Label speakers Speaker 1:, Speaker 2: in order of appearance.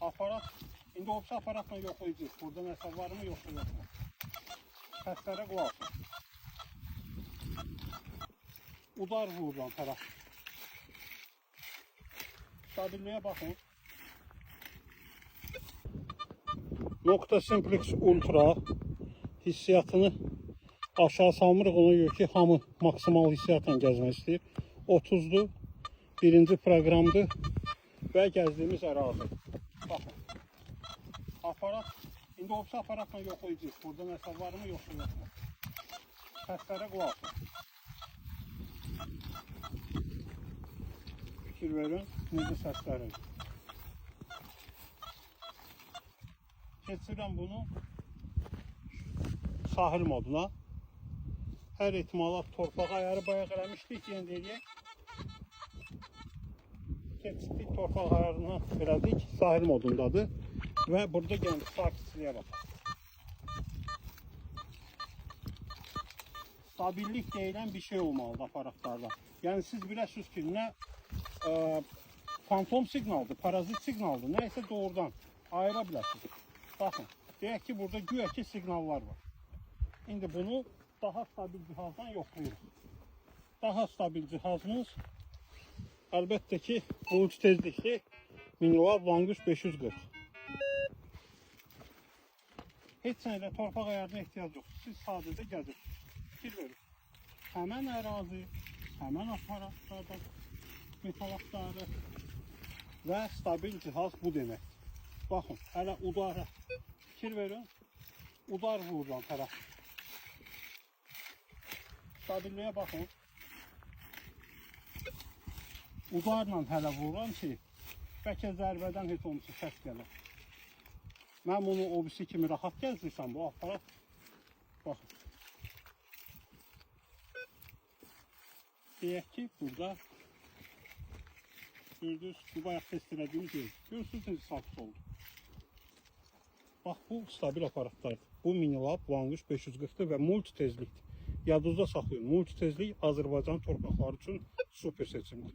Speaker 1: Aparat, indi opsi aparatla yoxlayacağız. Burada nəsə var mı, yoxsa yoxmu? Səslərə qulaq asın. Udar vurulan tərəf. Stabilliyə baxın. Nokta Simplex Ultra hissiyatını aşağı salmırıq, ona görə ki, hamı maksimal hissiyatla gəzmək istəyir. 30'dur, birinci proqramdır və gəzdiyimiz ərazi. Baxın, aparat, indi opsi aparatla yoxlayacağız. Burada nəsə var mı, yoxsa yoxmu? Səslərə qulaq asın. Fikir verin, necə səslərin. Keçirəm bunu sahil moduna. Hər ehtimala torpaq ayarı bayaq eləmişdik, yenə deyək. Keçdik, torpaq ayarını elədik, sahil modundadır. Və burada gəldik, sakitçiliyə baxın. Stabillik deyilən bir şey olmalıdır aparatlarda. Yəni siz biləsiniz ki, nə fantom siqnaldır, parazit siqnaldır, nə isə doğrudan ayıra biləsiniz. Baxın, deyək ki, burada güya ki siqnallar var. İndi bunu daha stabil cihazdan yoxlayırıq. Daha stabil cihazımız əlbəttə ki, multi tezlikli Minilab Vanquish 540. Heç nə ilə torpaq ayarına ehtiyac yox. Siz sadəcə gəzirsiniz. Fikir verin. Həmən ərazi, həmən aparatlardan metal axtarı və stabil cihaz bu demək. Baxın, hələ udara fikir verin. Udar vurulan tərəf. Stabilliyə baxın. Udarla hələ vururam ki, bəlkə zərbədən heç olmasa səs gəlir. Mən bunu obisi kimi rahat gəzdirsəm, bu aparat, baxın. Deyək ki, burada gördünüz, bu bayaq test elədiyimiz yer. Görürsünüz, necə sakit oldu. Bax, bu stabil aparatlardır. Bu Minilab Vanquish 540'dır və multi tezlikdir. Yadınızda saxlayın, multi tezlik Azərbaycan torpaqları üçün super seçimdir.